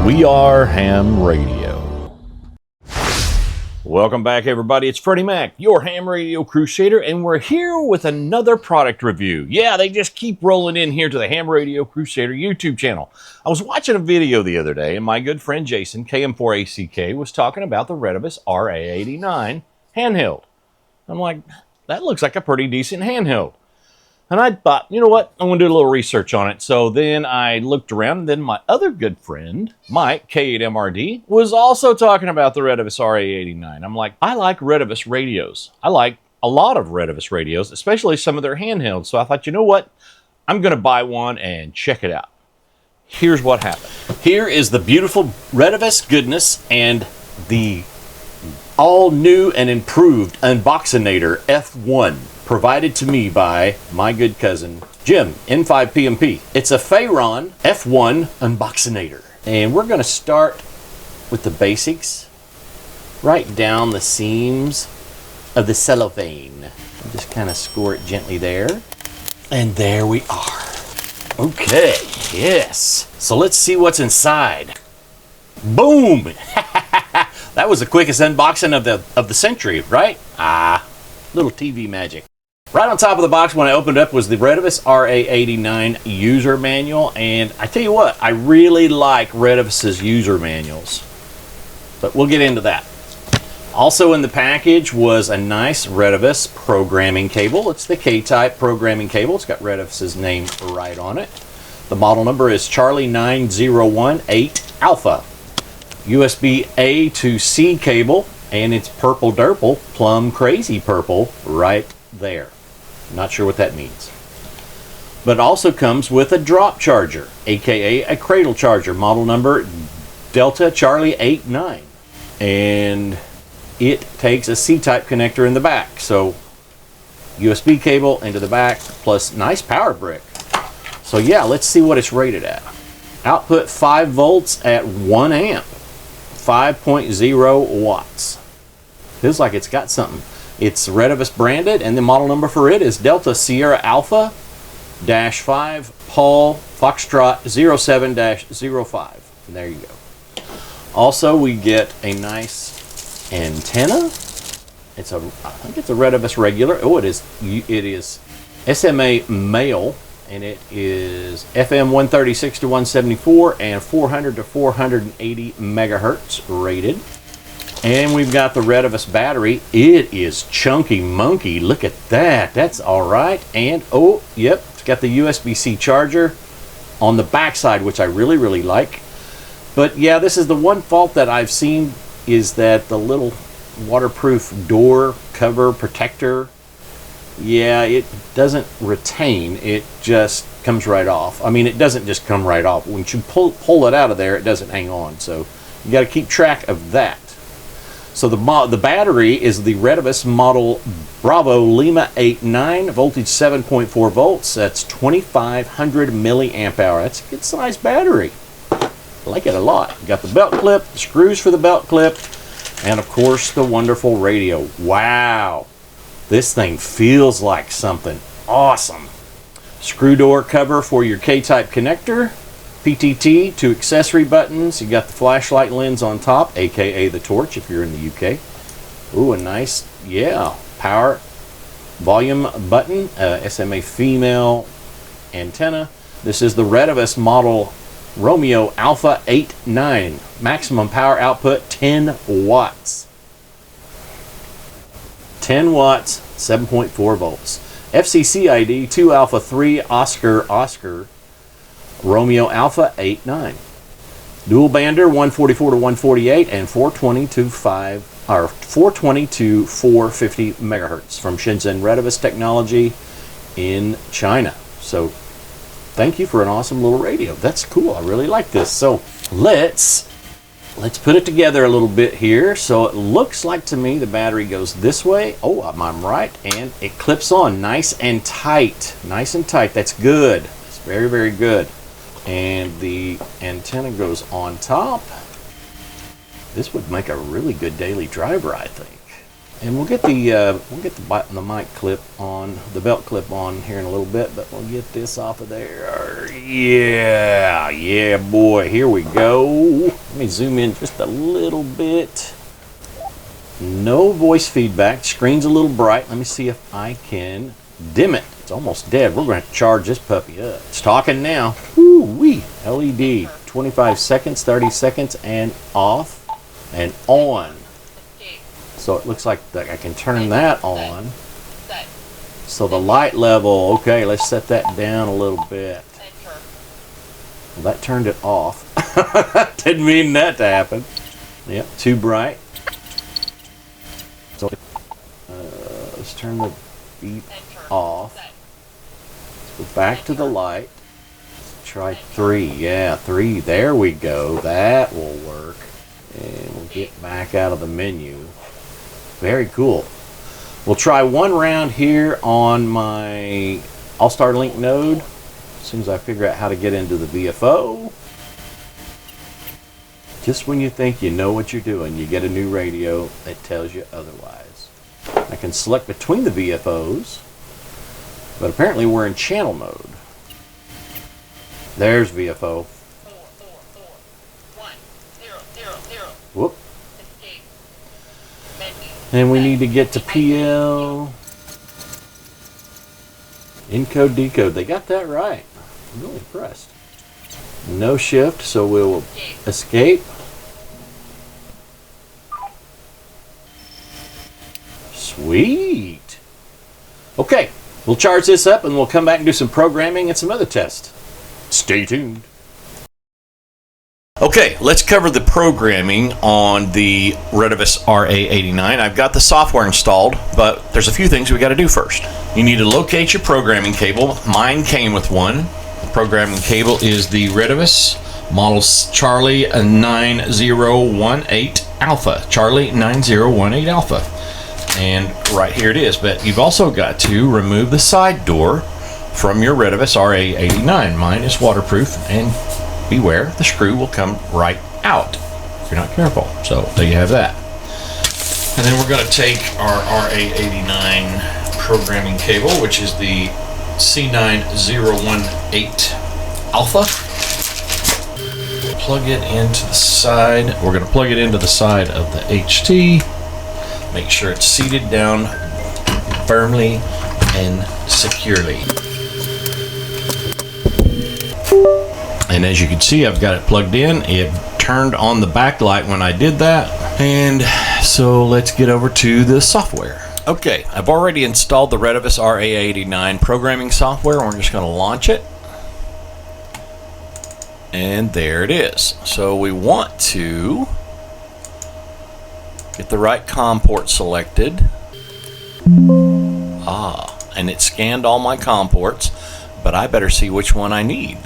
We are Ham Radio. Welcome back, everybody. It's Freddie Mac, your Ham Radio Crusader, and we're here with another product review. Yeah, they just keep rolling in here to the Ham Radio Crusader YouTube channel. I was watching a video the other day, and my good friend Jason, KM4ACK, was talking about the Retevis RA89 Handheld. I'm like, that looks like a pretty decent handheld. And I thought, you know what, I'm going to do a little research on it. So then I looked around, and then my other good friend, Mike, K8MRD, was also talking about the Retevis RA89. I'm like, I like Retevis radios. I like a lot of Retevis radios, especially some of their handhelds. So I thought, you know what, I'm going to buy one and check it out. Here's what happened. Here is the beautiful Retevis goodness and the all new and improved Unboxinator F1. Provided to me by my good cousin, Jim, N5PMP. It's a Phayron F1 Unboxinator. And we're going to start with the basics. Right down the seams of the cellophane. Just kind of score it gently there. And there we are. Okay, yes. So let's see what's inside. Boom! That was the quickest unboxing of the century, right? Little TV magic. Right on top of the box when I opened it up was the Retevis RA89 user manual, and I tell you what, I really like Retevis's user manuals, but we'll get into that. Also in the package was a nice Retevis programming cable. It's the K-type programming cable. It's got Retevis's name right on it. The model number is Charlie 9018 Alpha. USB A to C cable, and it's purple derple, plum crazy purple right there. Not sure what that means. But it also comes with a drop charger, aka a cradle charger, model number Delta Charlie 89. And it takes a C-type connector in the back. So USB cable into the back, plus nice power brick. So yeah, let's see what it's rated at. Output 5 volts at 1 amp, 5.0 watts. Feels like it's got something. It's Retevis branded, and the model number for it is Delta Sierra Alpha -5 Paul Foxtrot 07-05. And there you go. Also, we get a nice antenna. I think it's a Retevis regular. Oh, it is SMA male, and it is FM 136 to 174 and 400 to 480 megahertz rated. And we've got the Retevis battery. It is chunky monkey. Look at that. That's all right. And, oh, yep, it's got the USB-C charger on the backside, which I really, really like. But, yeah, this is the one fault that I've seen is that the little waterproof door cover protector, yeah, it doesn't retain. It just comes right off. I mean, it doesn't just come right off. When you pull it out of there, it doesn't hang on. So you got to keep track of that. So the battery is the Retevis model Bravo Lima 89, voltage 7.4 volts. That's 2,500 milliamp hour. That's a good sized battery. I like it a lot. Got the belt clip, the screws for the belt clip, and of course the wonderful radio. Wow, this thing feels like something awesome. Screw door cover for your K-type connector. PTT, 2 accessory buttons. You got the flashlight lens on top, aka the torch if you're in the UK. Ooh, a nice, yeah, power volume button, SMA female antenna. This is the Retevis model Romeo Alpha 89. Maximum power output 10 watts. 10 watts, 7.4 volts. FCC ID 2 Alpha 3 Oscar Romeo Alpha 89. Dual bander 144 to 148 and 420 to 450 megahertz from Shenzhen Retevis Technology in China. So thank you for an awesome little radio. That's cool. I really like this. So let's put it together a little bit here. So it looks like to me the battery goes this way. Oh, I'm right. And it clips on nice and tight. Nice and tight. That's good. It's very, very good. And the antenna goes on top. This would make a really good daily driver, I think. And we'll get the mic clip on, the belt clip on here in a little bit, but we'll get this off of there. Yeah, boy, here we go. Let me zoom in just a little bit. No voice feedback. Screen's a little bright. Let me see if I can dim it. It's almost dead. We're going to charge this puppy up. It's talking now. Woo-wee. LED. 25 seconds, 30 seconds, and off and on. So it looks like I can turn that on. So the light level, okay, let's set that down a little bit. Well, that turned it off. Didn't mean that to happen. Yep, too bright. So let's turn the beep off. Let's go back to the light. Let's try 3. Yeah, 3. There we go. That will work. And we'll get back out of the menu. Very cool. We'll try one round here on my All-Star Link node. As soon as I figure out how to get into the VFO. Just when you think you know what you're doing, you get a new radio that tells you otherwise. I can select between the VFOs, but apparently we're in channel mode. There's VFO. 4441000. Whoop. And we need to get to PL. Encode, decode. They got that right. I'm really impressed. No shift, so we'll escape. Sweet. Okay, we'll charge this up and we'll come back and do some programming and some other tests. Stay tuned. Okay, let's cover the programming on the Retevis RA89. I've got the software installed, but there's a few things we got to do first. You need to locate your programming cable. Mine came with one. The programming cable is the Retevis model Charlie 9018 Alpha. Charlie 9018 Alpha. And right here it is. But you've also got to remove the side door from your Retevis RA89. Mine is waterproof, and beware, the screw will come right out if you're not careful. So there you have that. And then we're going to take our RA89 programming cable, which is the C9018 Alpha. Plug it into the side. We're going to plug it into the side of the HT. Make sure it's seated down firmly and securely. And as you can see, I've got it plugged in. It turned on the backlight when I did that. And so let's get over to the software. Okay, I've already installed the Retevis RA89 programming software. We're just going to launch it. And there it is. So we want to get the right COM port selected. And it scanned all my COM ports, but I better see which one I need.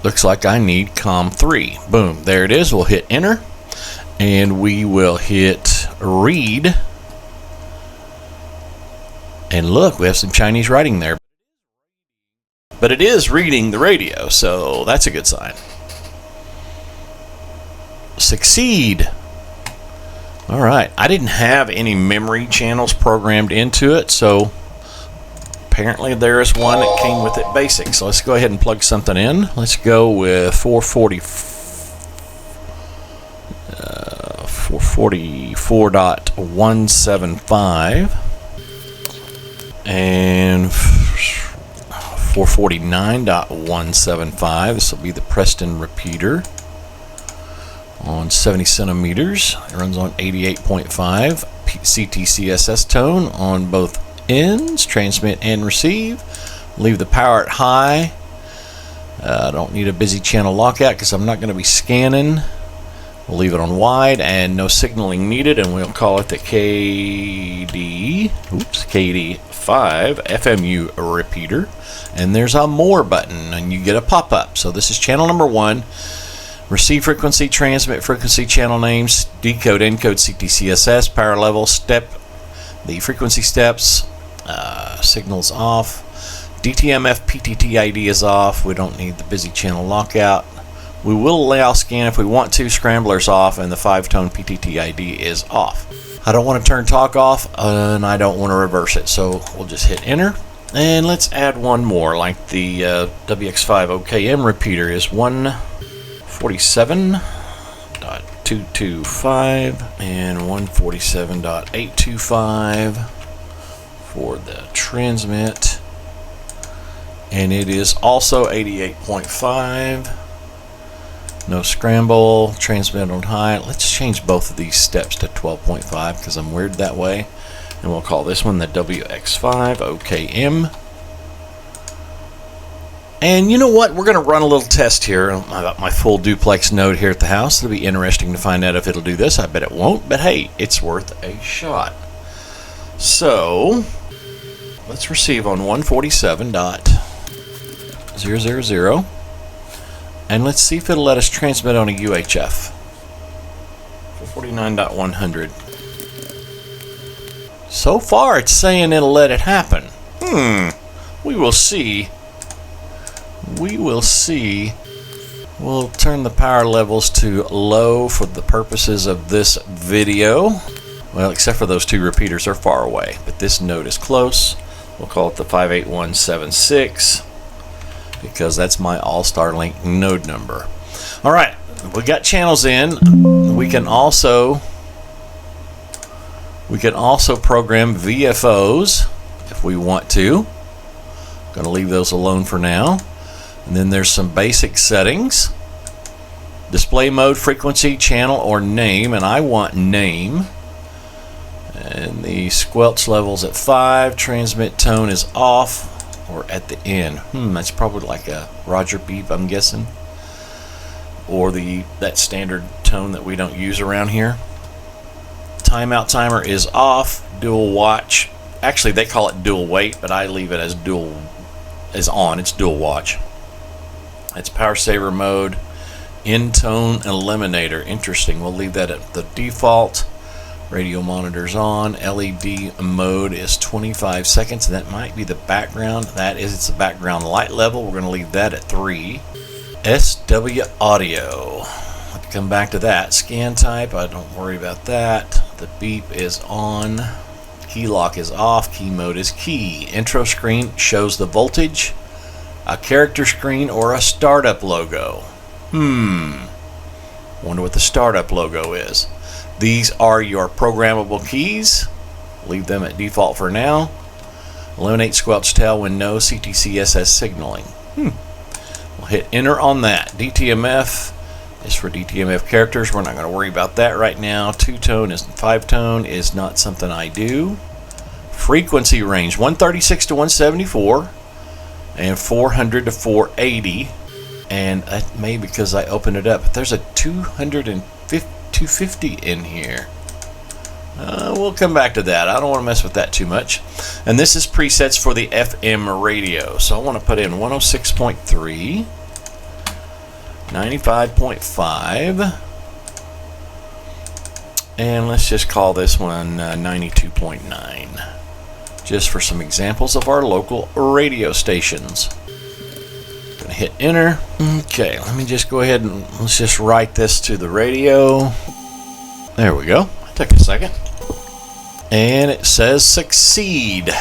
Looks like I need COM 3. Boom, there it is. We'll hit enter and we will hit read. And look, we have some Chinese writing there. But it is reading the radio, so that's a good sign. Succeed. All right, I didn't have any memory channels programmed into it, so apparently there is one that came with it basic. So let's go ahead and plug something in. Let's go with 444.175 and 449.175. This will be the Preston repeater on 70 centimeters. It runs on 88.5 CTCSS tone on both ends, transmit and receive. Leave the power at high. I don't need a busy channel lockout because I'm not going to be scanning. We'll leave it on wide and no signaling needed, and we'll call it the KD5 FMU repeater. And there's a more button and you get a pop-up. So this is channel number 1. Receive frequency, transmit frequency, channel names, decode, encode, CTCSS, power level, step, the frequency steps, signals off, DTMF PTT ID is off. We don't need the busy channel lockout. We will allow scan if we want to. Scrambler's off, and the 5-tone PTT ID is off. I don't want to turn talk off, and I don't want to reverse it, so we'll just hit enter. And let's add one more, like the WX5 OKM repeater is 147.225 and 147.825 for the transmit. And it is also 88.5. No scramble, transmit on high. Let's change both of these steps to 12.5 because I'm weird that way. And we'll call this one the WX5 OKM. And you know what? We're going to run a little test here. I've got my full duplex node here at the house. It'll be interesting to find out if it'll do this. I bet it won't, but hey, it's worth a shot. So, let's receive on 147.000. And let's see if it'll let us transmit on a UHF for 49.100. So far, it's saying it'll let it happen. We will see. We will see. We'll turn the power levels to low for the purposes of this video. Well, except for those two repeaters, they're far away. But this node is close. We'll call it the 58176. Because that's my All-Star-Link node number. All right, we got channels in. We can also program VFOs if we want to. Going to leave those alone for now. And then there's some basic settings. Display mode, frequency, channel, or name, and I want name. And the squelch level's at 5. Transmit tone is off. Or at the end. That's probably like a Roger beep, I'm guessing. Or that standard tone that we don't use around here. Timeout timer is off. Dual watch. Actually, they call it dual wait, but I leave it as on. It's dual watch. It's power saver mode. In tone eliminator. Interesting. We'll leave that at the default. Radio monitor's on. LED mode is 25 seconds. And that might be the background. It's the background light level. We're going to leave that at 3. SW audio. Let's come back to that. Scan type. I don't worry about that. The beep is on. Key lock is off. Key mode is key. Intro screen shows the voltage. A character screen or a startup logo. Wonder what the startup logo is. These are your programmable keys. Leave them at default for now. Eliminate squelch tail when no CTCSS signaling. We'll hit enter on that. DTMF is for DTMF characters. We're not going to worry about that right now. 2-tone and 5-tone is not something I do. Frequency range 136 to 174 and 400 to 480. And that may be because I opened it up. But there's a 250 in here. We'll come back to that. I don't want to mess with that too much. And this is presets for the FM radio. So I want to put in 106.3, 95.5, and let's just call this one 92.9. Just for some examples of our local radio stations. Gonna hit enter. Okay, let me just go ahead and let's just write this to the radio. There we go. Took a second. And it says succeed.